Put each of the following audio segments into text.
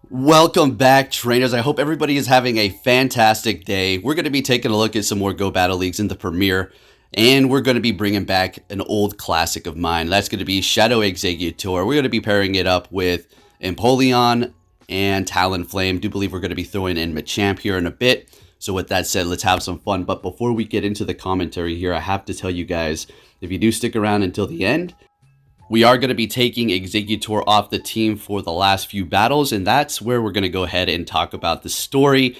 Welcome back, trainers. I hope everybody is having a fantastic day. We're going to be taking a look at some more Go Battle Leagues in the Premier, and we're going to be bringing back an old classic of mine. That's going to be Shadow Exeggutor. We're going to be pairing it up with Empoleon and Talonflame. Do believe we're going to be throwing in Machamp here in a bit. So with that said, let's have some fun. But before we get into the commentary here, I have to tell you guys, if you do stick around until the end, we are going to be taking Exeggutor off the team for the last few battles, and that's where we're going to go ahead and talk about the story,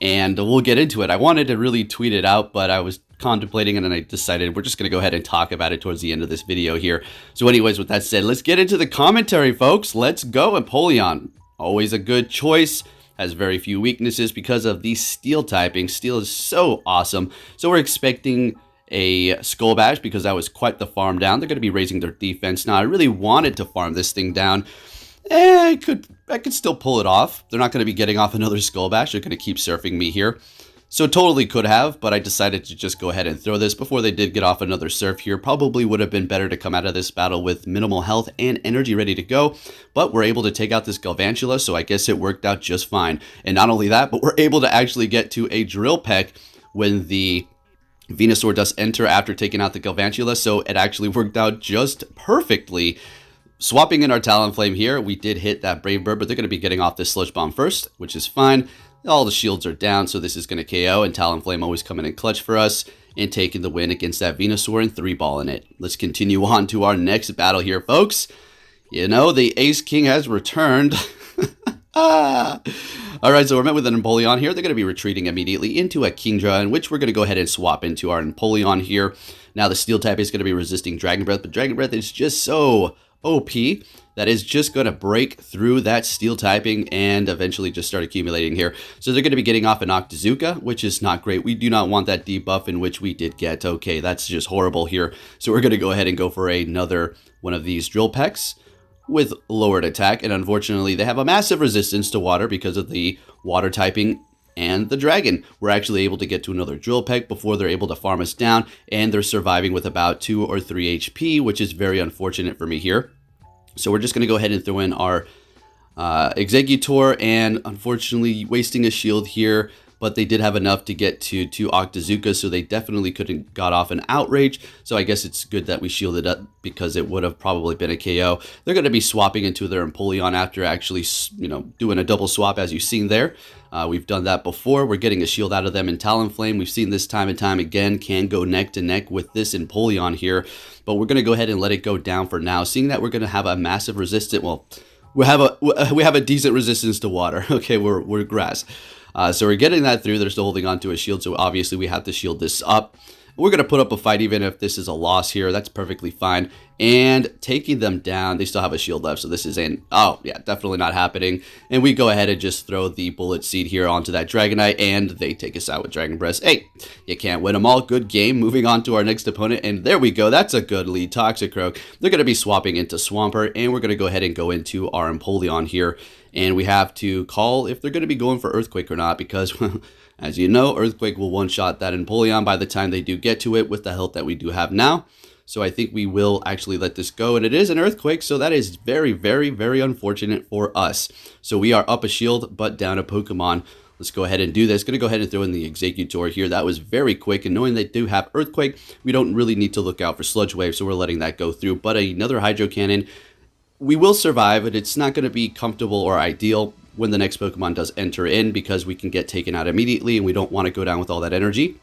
and we'll get into it. I wanted to really tweet it out, but I was contemplating it, and I decided we're just going to go ahead and talk about it towards the end of this video here. So anyways, with that said, let's get into the commentary, folks. Let's go. Empoleon, always a good choice. Has very few weaknesses because of the steel typing. Steel is so awesome. So we're expecting a Skull Bash because that was quite the farm down. They're going to be raising their defense. Now, I really wanted to farm this thing down. I could still pull it off. They're not going to be getting off another Skull Bash. They're going to keep surfing me here. So totally could have, but I decided to just go ahead and throw this before they did get off another surf here. Probably would have been better to come out of this battle with minimal health and energy ready to go, but we're able to take out this Galvantula, so I guess it worked out just fine. And not only that, but we're able to actually get to a Drill Peck when the Venusaur does enter after taking out the Galvantula, so it actually worked out just perfectly. Swapping in our Talonflame here, we did hit that Brave Bird, but they're going to be getting off this Sludge Bomb first, which is fine. All the shields are down, so this is going to KO, and Talonflame always coming in clutch for us and taking the win against that Venusaur and 3-balling it. Let's continue on to our next battle here, folks. You know, the Ace King has returned. Alright, so we're met with an Empoleon here. They're going to be retreating immediately into a Kingdra, in which we're going to go ahead and swap into our Empoleon here. Now, the Steel type is going to be resisting Dragon Breath, but Dragon Breath is just so OP that is just going to break through that Steel typing and eventually just start accumulating here. So they're going to be getting off an Octazooka, which is not great. We do not want that debuff, in which we did get. Okay, that's just horrible here. So we're going to go ahead and go for another one of these Drill Pecks with lowered attack, and unfortunately they have a massive resistance to water because of the water typing and the dragon. We're actually able to get to another Drill Peck before they're able to farm us down, and they're surviving with about 2 or 3 HP, which is very unfortunate for me here. So we're just going to go ahead and throw in our Exeggutor, and unfortunately wasting a shield here, but they did have enough to get to 2 Octazookas, so they definitely couldn't got off an Outrage. So I guess it's good that we shielded up because it would have probably been a KO. They're going to be swapping into their Empoleon after actually, doing a double swap, as you've seen there. We've done that before. We're getting a shield out of them in Talonflame. We've seen this time and time again, can go neck to neck with this Empoleon here, but we're going to go ahead and let it go down for now, seeing that we're going to have a massive resistance. Well, we have a decent resistance to water. Okay, we're grass. So we're getting that through. They're still holding on to a shield, so obviously we have to shield this up. We're going to put up a fight even if this is a loss here. That's perfectly fine. And taking them down, they still have a shield left, so this is oh, yeah, definitely not happening. And we go ahead and just throw the Bullet Seed here onto that Dragonite, and they take us out with Dragon Breath. Hey, you can't win them all. Good game. Moving on to our next opponent, and there we go. That's a good lead. Toxicroak. They're going to be swapping into Swampert, and we're going to go ahead and go into our Empoleon here. And we have to call if they're going to be going for Earthquake or not, because as you know, Earthquake will one-shot that Empoleon by the time they do get to it with the health that we do have now. So I think we will actually let this go, and it is an Earthquake, so that is very, very, very unfortunate for us. So we are up a shield, but down a Pokemon. Let's go ahead and do this. Going to go ahead and throw in the Exeggutor here. That was very quick, and knowing they do have Earthquake, we don't really need to look out for Sludge Wave, so we're letting that go through. But another Hydro Cannon. We will survive, but it's not going to be comfortable or ideal when the next Pokemon does enter in, because we can get taken out immediately, and we don't want to go down with all that energy.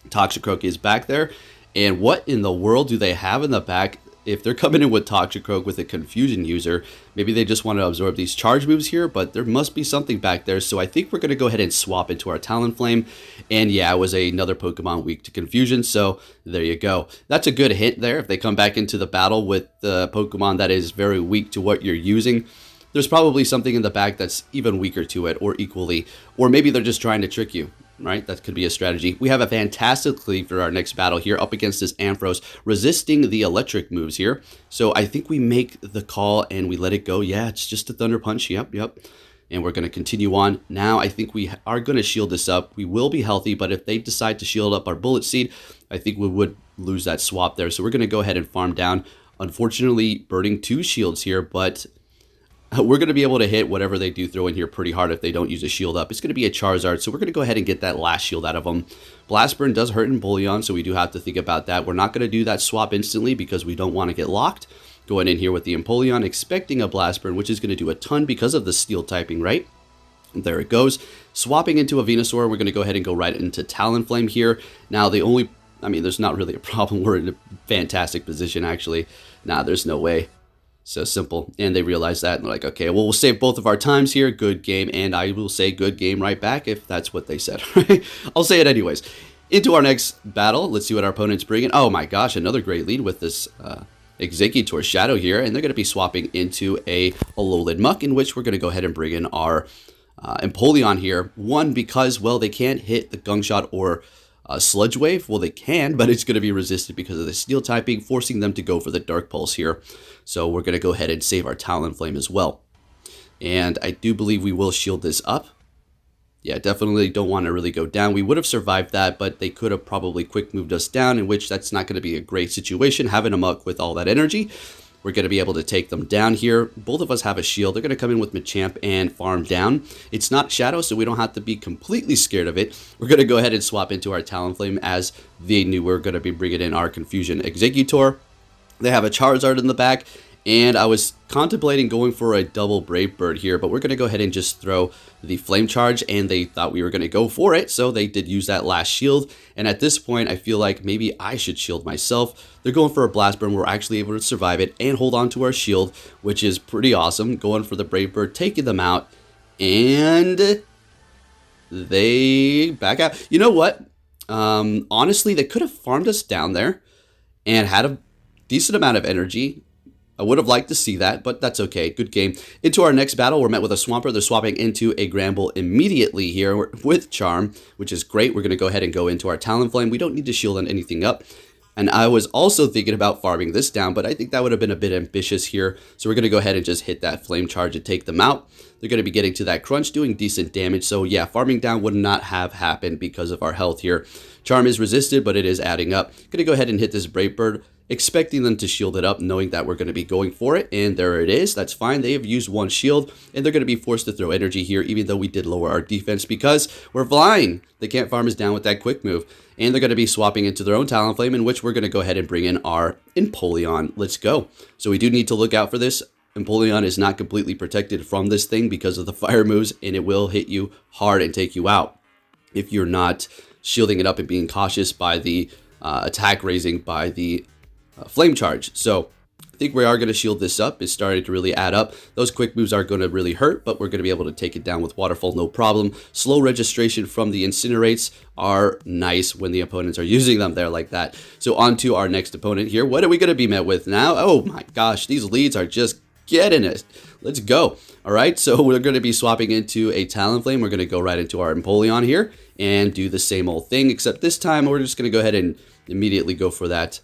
Toxicroak is back there, and what in the world do they have in the back? If they're coming in with Toxicroak with a Confusion user, maybe they just want to absorb these charge moves here, but there must be something back there, so I think we're going to go ahead and swap into our Talonflame. And yeah, it was another Pokemon weak to Confusion, so there you go. That's a good hint there. If they come back into the battle with the Pokemon that is very weak to what you're using, there's probably something in the back that's even weaker to it, or equally, or maybe they're just trying to trick you. Right, that could be a strategy. We have a fantastic lead for our next battle here up against this Ampharos, resisting the electric moves here. So I think we make the call and we let it go. Yeah, it's just a Thunder Punch. Yep. And we're going to continue on. Now I think we are going to shield this up. We will be healthy, but if they decide to shield up our Bullet Seed, I think we would lose that swap there. So we're going to go ahead and farm down. Unfortunately, burning 2 shields here, but we're going to be able to hit whatever they do throw in here pretty hard if they don't use a shield up. It's going to be a Charizard, so we're going to go ahead and get that last shield out of them. Blast Burn does hurt Empoleon, so we do have to think about that. We're not going to do that swap instantly because we don't want to get locked. Going in here with the Empoleon, expecting a Blast Burn, which is going to do a ton because of the steel typing, right? There it goes. Swapping into a Venusaur, we're going to go ahead and go right into Talonflame here. Now, there's not really a problem. We're in a fantastic position, actually. Nah, there's no way. So simple. And they realize that, and they're like, okay, well, we'll save both of our times here. Good game. And I will say good game right back if that's what they said. I'll say it anyways. Into our next battle. Let's see what our opponent's bringing. Oh my gosh, another great lead with this Exeggutor Shadow here. And they're going to be swapping into a Alolan Muck, in which we're going to go ahead and bring in our Empoleon here. One, because, well, they can't hit the Gunk Shot or Sludge Wave. Well, they can, but it's going to be resisted because of the steel typing, forcing them to go for the Dark Pulse here. So we're going to go ahead and save our Talonflame as well. And I do believe we will shield this up. Yeah, definitely don't want to really go down. We would have survived that, but they could have probably quick moved us down, in which that's not going to be a great situation, having a Muck with all that energy. We're going to be able to take them down here. Both of us have a shield. They're going to come in with Machamp and farm down. It's not Shadow, so we don't have to be completely scared of it. We're going to go ahead and swap into our Talonflame, as they knew we're going to be bringing in our Confusion Exeggutor. They have a Charizard in the back, and I was contemplating going for a double Brave Bird here, but we're going to go ahead and just throw the Flame Charge, and they thought we were going to go for it, so they did use that last shield. And at this point, I feel like maybe I should shield myself. They're going for a Blast Burn. We're actually able to survive it and hold on to our shield, which is pretty awesome. Going for the Brave Bird, taking them out, and they back out. You know what? Honestly, they could have farmed us down there and had a decent amount of energy. I would have liked to see that, but that's okay. Good game. Into our next battle, we're met with a Swampert. They're swapping into a Gramble immediately here with Charm, which is great. We're going to go ahead and go into our Talonflame. We don't need to shield on anything up. And I was also thinking about farming this down, but I think that would have been a bit ambitious here. So we're going to go ahead and just hit that Flame Charge and take them out. They're going to be getting to that crunch, doing decent damage. So yeah, farming down would not have happened because of our health here. Charm is resisted, but it is adding up. Going to go ahead and hit this Brave Bird, expecting them to shield it up, knowing that we're going to be going for it. And there it is. That's fine. They have used one shield, and they're going to be forced to throw energy here, even though we did lower our defense because we're flying. They can't farm us down with that quick move. And they're going to be swapping into their own Talonflame, in which we're going to go ahead and bring in our Empoleon. Let's go. So we do need to look out for this. Empoleon is not completely protected from this thing because of the fire moves, and it will hit you hard and take you out if you're not shielding it up and being cautious by the attack raising by the Flame Charge. So I think we are going to shield this up. It's starting to really add up. Those quick moves are going to really hurt, but we're going to be able to take it down with Waterfall, no problem. Slow registration from the Incinerates are nice when the opponents are using them there like that. So on to our next opponent here. What are we going to be met with now? Oh my gosh, these leads are just getting it. Let's go. All right, so we're going to be swapping into a Talonflame. We're going to go right into our Empoleon here and do the same old thing, except this time we're just going to go ahead and immediately go for that.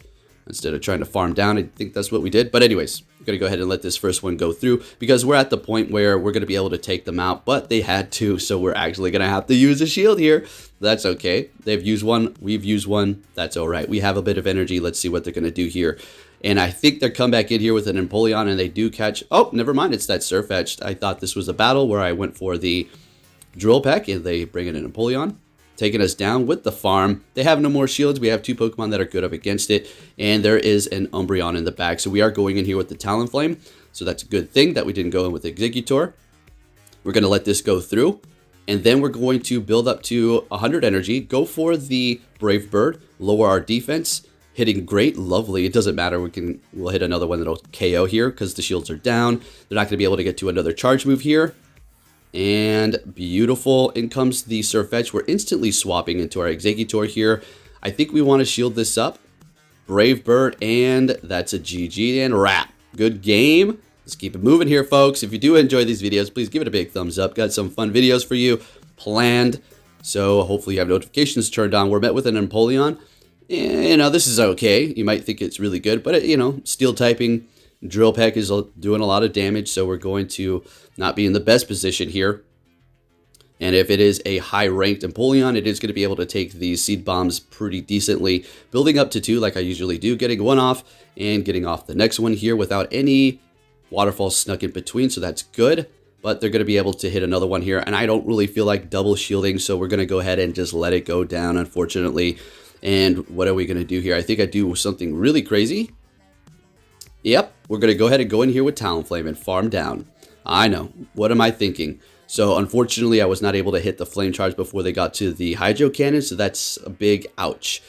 Instead of trying to farm down, I think that's what we did. But anyways, I'm going to go ahead and let this first one go through because we're at the point where we're going to be able to take them out, but they had to, so we're actually going to have to use a shield here. That's okay. They've used one. We've used one. That's all right. We have a bit of energy. Let's see what they're going to do here. And I think they'll come back in here with an Empoleon, and they do catch... Oh, never mind. It's that Surfetched. I thought this was a battle where I went for the Drill Peck, and they bring in an Empoleon, taking us down with the farm. They have no more shields. We have two Pokemon that are good up against it, and there is an Umbreon in the back. So we are going in here with the Talonflame, so that's a good thing that we didn't go in with Exeggutor. We're going to let this go through, and then we're going to build up to 100 energy, go for the Brave Bird, lower our defense, hitting great, lovely. It doesn't matter. We'll hit another one that'll KO here because the shields are down. They're not going to be able to get to another charge move here. And beautiful. In comes the Surfetch. We're instantly swapping into our Exeggutor here. I think we want to shield this up. Brave Bird, and that's a GG and wrap. Good game. Let's keep it moving here, folks. If you do enjoy these videos, please give it a big thumbs up. Got some fun videos for you planned. So hopefully you have notifications turned on. We're met with an Empoleon. You know, this is okay. You might think it's really good, but, steel typing, Drill Peck is doing a lot of damage, so we're going to not be in the best position here. And if it is a high-ranked Empoleon, it is going to be able to take these Seed Bombs pretty decently, building up to 2 like I usually do, getting one off and getting off the next one here without any Waterfall snuck in between, so that's good. But they're going to be able to hit another one here. And I don't really feel like double shielding, so we're going to go ahead and just let it go down, unfortunately. And what are we going to do here? I think I do something really crazy. Yep, we're going to go ahead and go in here with Talonflame and farm down. I know. What am I thinking? So unfortunately, I was not able to hit the flame charge before they got to the Hydro Cannon, so that's a big ouch.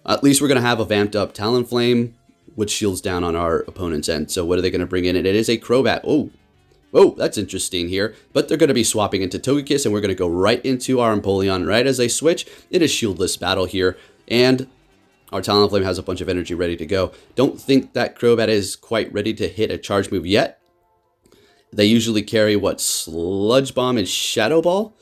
At least we're going to have a vamped up Talonflame, which shields down on our opponent's end. So what are they going to bring in? And it is a Crobat. Oh, that's interesting here. But they're going to be swapping into Togekiss, and we're going to go right into our Empoleon right as they switch. It is shieldless battle here, and our Talonflame has a bunch of energy ready to go. Don't think that Crobat is quite ready to hit a charge move yet. They usually carry, what, Sludge Bomb and Shadow Ball?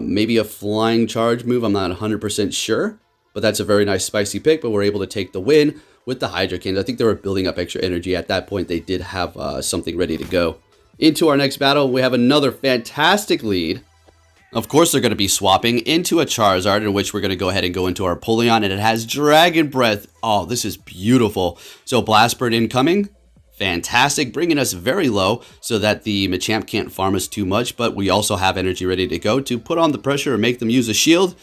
Maybe a Flying Charge move, I'm not 100% sure. But that's a very nice spicy pick, but we're able to take the win with the Hydro Cannons. I think they were building up extra energy. At that point, they did have something ready to go. Into our next battle, we have another fantastic lead. Of course, they're going to be swapping into a Charizard, in which we're going to go ahead and go into our Empoleon, and it has Dragon Breath. Oh, this is beautiful. So Blast Bird incoming. Fantastic, bringing us very low so that the Machamp can't farm us too much, but we also have energy ready to go to put on the pressure and make them use a shield.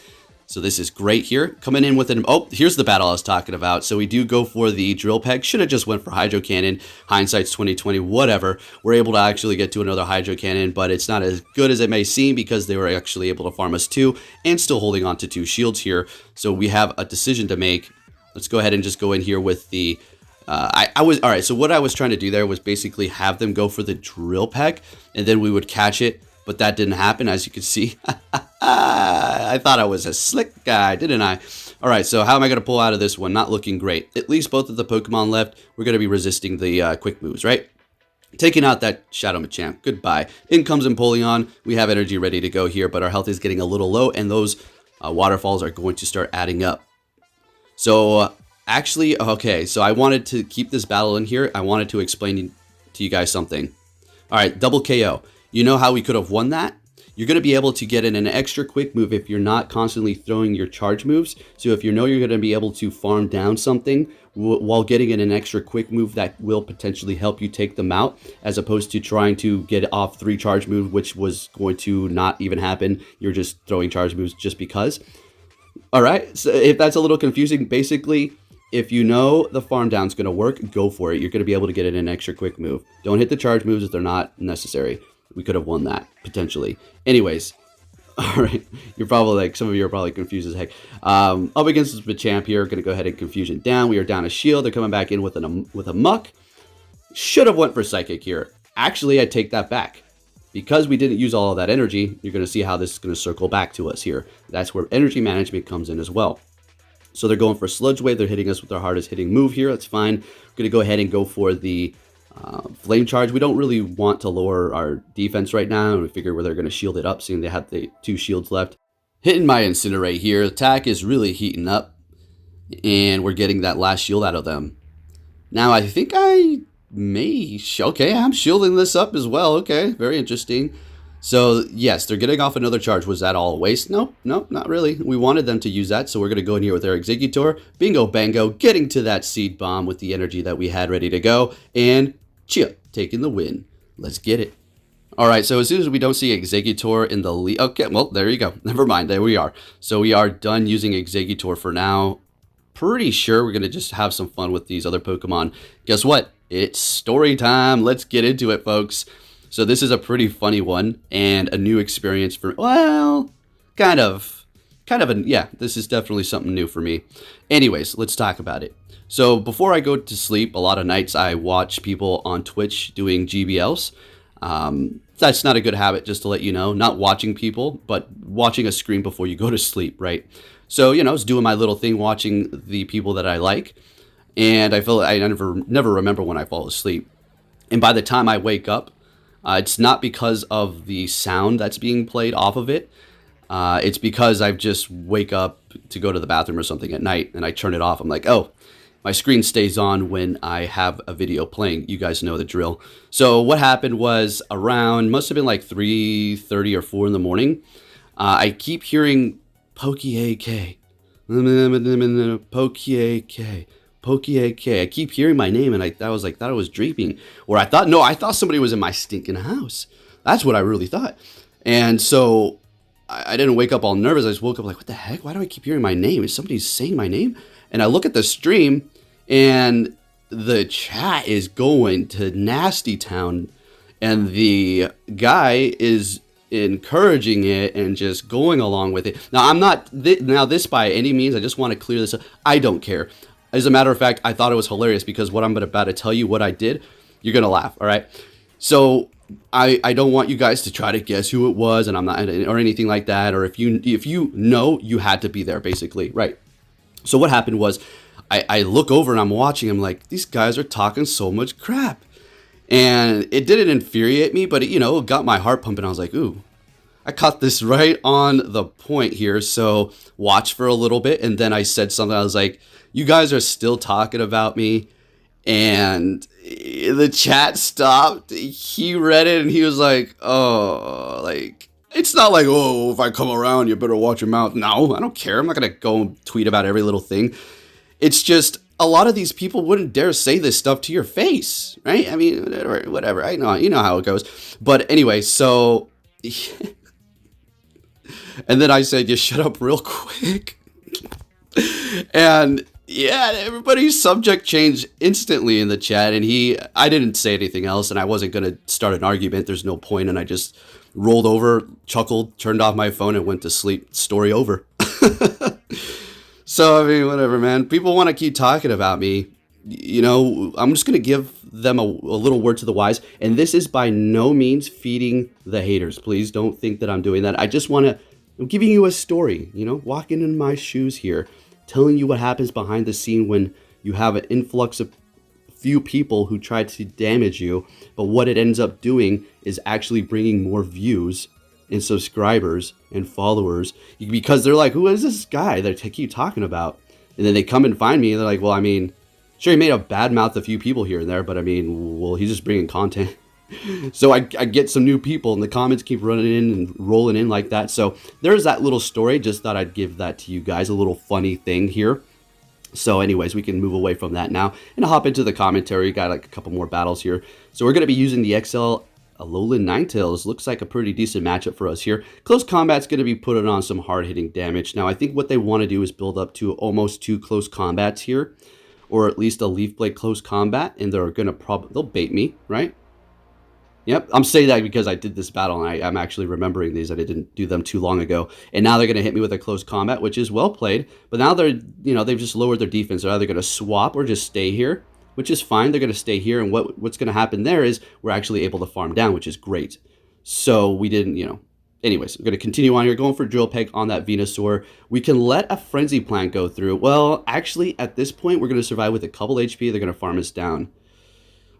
So this is great here. Coming in with an... Oh, here's the battle I was talking about. So we do go for the Drill Peck. Should have just went for Hydro Cannon. Hindsight's 2020, whatever. We're able to actually get to another Hydro Cannon, but it's not as good as it may seem because they were actually able to farm us 2 and still holding on to 2 shields here. So we have a decision to make. Let's go ahead and just go in here with the... Alright, so what I was trying to do there was basically have them go for the Drill Peck, and then we would catch it, but that didn't happen, as you can see. I thought I was a slick guy, didn't I? Alright, so how am I going to pull out of this one? Not looking great. At least both of the Pokemon left, we're going to be resisting the quick moves, right? Taking out that Shadow Machamp. Goodbye. In comes Empoleon. We have energy ready to go here, but our health is getting a little low, and those waterfalls are going to start adding up. So... Actually, okay, so I wanted to keep this battle in here. I wanted to explain to you guys something. All right, double KO. You know how we could have won that? You're going to be able to get in an extra quick move if you're not constantly throwing your charge moves. So if you know you're going to be able to farm down something while getting in an extra quick move, that will potentially help you take them out, as opposed to trying to get off 3 charge moves, which was going to not even happen. You're just throwing charge moves just because. All right, so if that's a little confusing, basically... If you know the farm down's going to work, go for it. You're going to be able to get in an extra quick move. Don't hit the charge moves if they're not necessary. We could have won that, potentially. Anyways, all right. You're probably like, some of you are probably confused as heck. Up against this Machamp here. Going to go ahead and Confusion down. We are down a shield. They're coming back in with a Muck. Should have went for Psychic here. Actually, I take that back. Because we didn't use all of that energy, you're going to see how this is going to circle back to us here. That's where energy management comes in as well. So they're going for Sludge Wave. They're hitting us with their hardest hitting move here. That's fine. We're going to go ahead and go for the Flame Charge. We don't really want to lower our defense right now. We figure where they're going to shield it up, seeing they have the 2 shields left. Hitting my Incinerate here. Attack is really heating up. And we're getting that last shield out of them. Now, I think I may... Okay, I'm shielding this up as well. Okay, very interesting. So, yes, they're getting off another charge. Was that all a waste? Nope, not really. We wanted them to use that, so we're going to go in here with our Exeggutor. Bingo bango, getting to that Seed Bomb with the energy that we had ready to go. And, Chia, taking the win. Let's get it. All right, so as soon as we don't see Exeggutor in the lead... Okay, well, there you go. Never mind, there we are. So we are done using Exeggutor for now. Pretty sure we're going to just have some fun with these other Pokemon. Guess what? It's story time. Let's get into it, folks. So this is a pretty funny one and a new experience for, well, kind of, yeah, this is definitely something new for me. Anyways, let's talk about it. So before I go to sleep, a lot of nights I watch people on Twitch doing GBLs. That's not a good habit, just to let you know. Not watching people, but watching a screen before you go to sleep, right? So, you know, I was doing my little thing, watching the people that I like. And I feel I never remember when I fall asleep. And by the time I wake up, it's not because of the sound that's being played off of it. It's because I just wake up to go to the bathroom or something at night and I turn it off. I'm like, oh, my screen stays on when I have a video playing. You guys know the drill. So what happened was around, must have been like 3:30 or 4 in the morning. I keep hearing Poke AK. Poke AK. Poke, I keep hearing my name, and I was like, thought I was dreaming. Or I thought somebody was in my stinking house. That's what I really thought. And so I didn't wake up all nervous. I just woke up like, what the heck? Why do I keep hearing my name? Is somebody saying my name? And I look at the stream, and the chat is going to nasty town, and the guy is encouraging it and just going along with it. Now, I'm not now this by any means. I just want to clear this up. I don't care. As a matter of fact, I thought it was hilarious because what I'm about to tell you, what I did, you're gonna laugh. All right. So I don't want you guys to try to guess who it was, and I'm not, or anything like that. Or if you know, you had to be there, basically, right? So what happened was, I look over and I'm watching. I'm like, these guys are talking so much crap, and it didn't infuriate me, but it got my heart pumping. I was like, ooh, I caught this right on the point here. So watch for a little bit, and then I said something. I was like, you guys are still talking about me. And the chat stopped. He read it and he was like, oh, like, it's not like, oh, if I come around, you better watch your mouth. No, I don't care. I'm not going to go and tweet about every little thing. It's just a lot of these people wouldn't dare say this stuff to your face, right? I mean, whatever. I know, you know how it goes. But anyway, so, and then I said, you shut up real quick. And yeah, everybody's subject changed instantly in the chat, and I didn't say anything else, and I wasn't going to start an argument. There's no point, and I just rolled over, chuckled, turned off my phone, and went to sleep. Story over. So, I mean, whatever, man. People want to keep talking about me. I'm just going to give them a little word to the wise, and this is by no means feeding the haters. Please don't think that I'm doing that. I'm giving you a story, walking in my shoes here, telling you what happens behind the scene when you have an influx of few people who try to damage you, but what it ends up doing is actually bringing more views and subscribers and followers, because they're like, who is this guy that they keep talking about? And then they come and find me, and they're like, well, I mean, sure, he may have badmouthed a few people here and there, but I mean, well, he's just bringing content. So I get some new people, and the comments keep running in and rolling in like that. So there's that little story. Just thought I'd give that to you guys, a little funny thing here. So anyways, we can move away from that now and hop into the commentary. Got like a couple more battles here. So we're going to be using the XL Alolan Ninetales. Looks like a pretty decent matchup for us here. Close combat's going to be putting on some hard-hitting damage. Now, I think what they want to do is build up to almost 2 close combats here, or at least a Leaf Blade close combat, and they're going to they'll bait me, right? Yep, I'm saying that because I did this battle, and I'm actually remembering these. I didn't do them too long ago. And now they're going to hit me with a close combat, which is well played. But now they've just lowered their defense. They're either going to swap or just stay here, which is fine. They're going to stay here, and what's going to happen there is we're actually able to farm down, which is great. So we didn't, Anyways, we're going to continue on here, going for Drill Peck on that Venusaur. We can let a Frenzy Plant go through. Well, actually, at this point, we're going to survive with a couple HP. They're going to farm us down.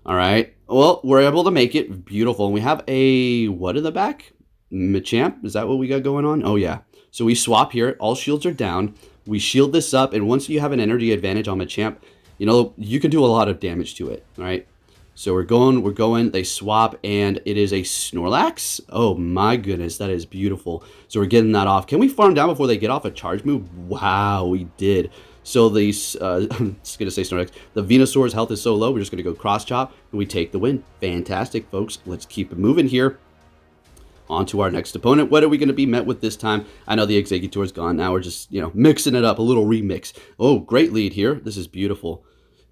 All right. Well, we're able to make it. Beautiful. And we have a, what in the back? Machamp? Is that what we got going on? Oh, yeah. So we swap here. All shields are down. We shield this up. And once you have an energy advantage on Machamp, you can do a lot of damage to it. All right. So we're going. They swap, and it is a Snorlax. Oh, my goodness. That is beautiful. So we're getting that off. Can we farm down before they get off a charge move? Wow, we did. So these, I'm just going to say Snorlax. The Venusaur's health is so low, we're just going to go cross chop, and we take the win. Fantastic, folks. Let's keep it moving here. On to our next opponent. What are we going to be met with this time? I know the Exeggutor's gone. Now we're just, mixing it up, a little remix. Oh, great lead here. This is beautiful.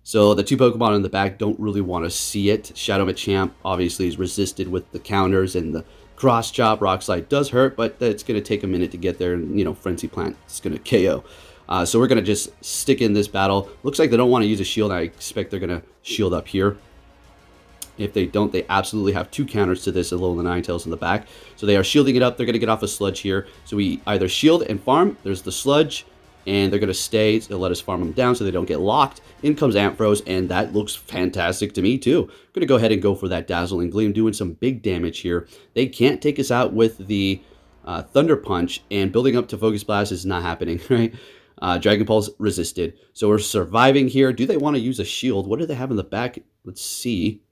So the 2 Pokemon in the back don't really want to see it. Shadow Machamp obviously is resisted with the counters, and the cross chop. Rock Slide does hurt, but it's going to take a minute to get there, and, Frenzy Plant is going to KO. So we're going to just stick in this battle. Looks like they don't want to use a shield. I expect they're going to shield up here. If they don't, they absolutely have 2 counters to this Alolan Ninetales in the back. So they are shielding it up. They're going to get off a Sludge here. So we either shield and farm. There's the Sludge. And they're going to stay to let us farm them down so they don't get locked. In comes Ampharos, and that looks fantastic to me too. I'm going to go ahead and go for that Dazzling Gleam, doing some big damage here. They can't take us out with the Thunder Punch, and building up to Focus Blast is not happening, right? Dragon Pulse resisted. So we're surviving here. Do they want to use a shield? What do they have in the back? Let's see.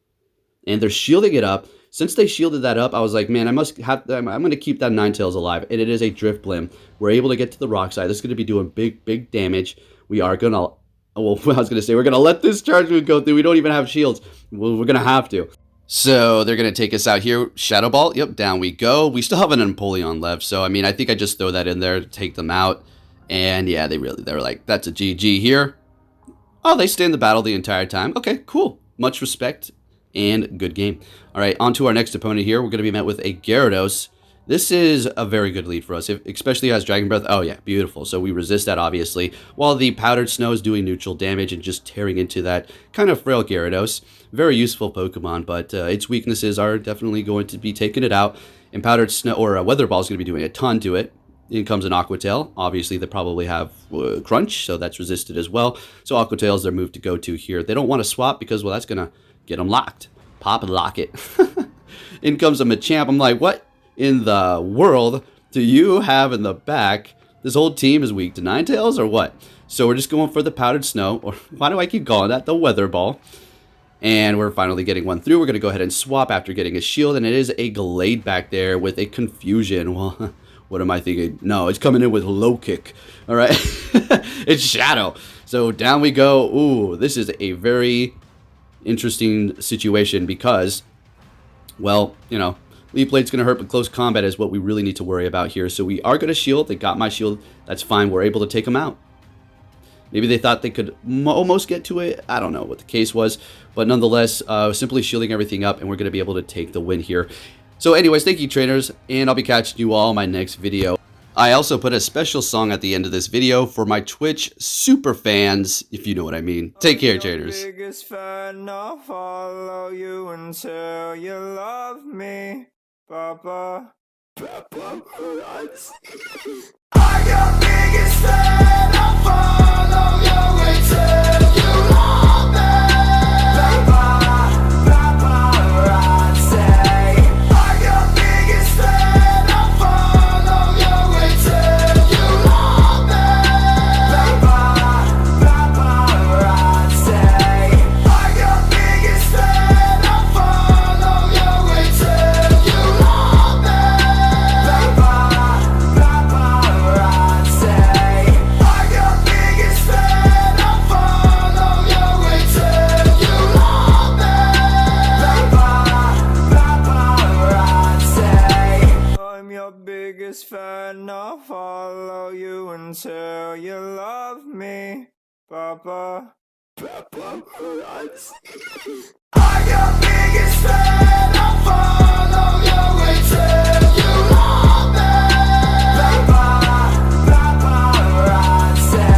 And they're shielding it up. Since they shielded that up, I was like, man, I'm going to keep that Ninetales alive. And it is a Drift Blim. We're able to get to the rock side. This is going to be doing big damage. We are going to... well, I was going to say, we're going to let this charge move go through. We don't even have shields. Well, we're going to have to. So they're going to take us out here. Shadow Ball. Yep, down we go. We still have an Empoleon left. So, I mean, I think I just throw that in there to take them out. And yeah, they're like, that's a GG here. Oh, they stay in the battle the entire time. Okay, cool. Much respect and good game. All right, on to our next opponent here. We're going to be met with a Gyarados. This is a very good lead for us, especially as Dragon Breath. Oh yeah, beautiful. So we resist that, obviously, while the Powdered Snow is doing neutral damage and just tearing into that kind of frail Gyarados. Very useful Pokemon, but its weaknesses are definitely going to be taking it out. And Powdered Snow, or Weather Ball, is going to be doing a ton to it. In comes an Aqua Tail. Obviously, they probably have Crunch, so that's resisted as well. So Aqua Tail is their move to go to here. They don't want to swap because, well, that's going to get them locked. Pop and lock it. In comes a Machamp. I'm like, what in the world do you have in the back? This whole team is weak to Ninetales or what? So we're just going for the Powdered Snow, or why do I keep calling that the Weather Ball? And we're finally getting one through. We're going to go ahead and swap after getting a shield, and it is a Glade back there with a Confusion. Well, what am I thinking? No, it's coming in with Low Kick. All right. It's Shadow. So down we go. Ooh, this is a very interesting situation because, well, you know, Leaf Blade's going to hurt, but close combat is what we really need to worry about here. So we are going to shield. They got my shield. That's fine. We're able to take them out. Maybe they thought they could almost get to it. I don't know what the case was. But nonetheless, simply shielding everything up, and we're going to be able to take the win here. So anyways, thank you, trainers, and I'll be catching you all in my next video. I also put a special song at the end of this video for my Twitch super fans, if you know what I mean. Take care, trainers. Biggest fan, I'll follow you until you love me, Papa. Papa runs. I'm your biggest fan, I'll follow you until you love me, Papa. Papa runs. Say, I'm your biggest fan, I'll follow you until you love me, Papa. Papa runs. Say, I'm your biggest fan, I'll follow you until you love me, Papa. Papa runs. Say, I'm your biggest fan, I'll follow you until you love me, Papa. Papa runs. Say, I'm your biggest fan, I'll follow you until you love me, Papa. Papa runs. I'm your biggest fan, I'll follow you until you love me, Papa. Papa runs. Say,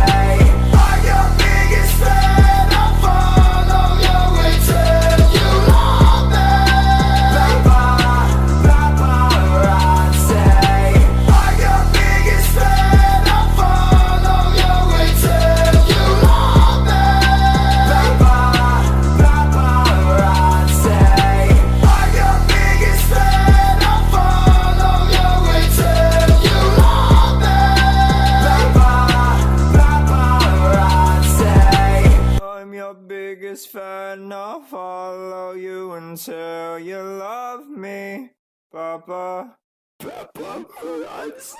I'm your biggest fan, I'll follow you until you love me, Papa. Papa runs. Say, I'm your biggest fan, I'll follow you until you love me, Papa. Papa runs. Say, I'm your biggest fan, I'll follow you until you love me, Papa. Papa runs. Say, I'm your biggest fan, I'll follow you until you love me, Papa. Papa runs.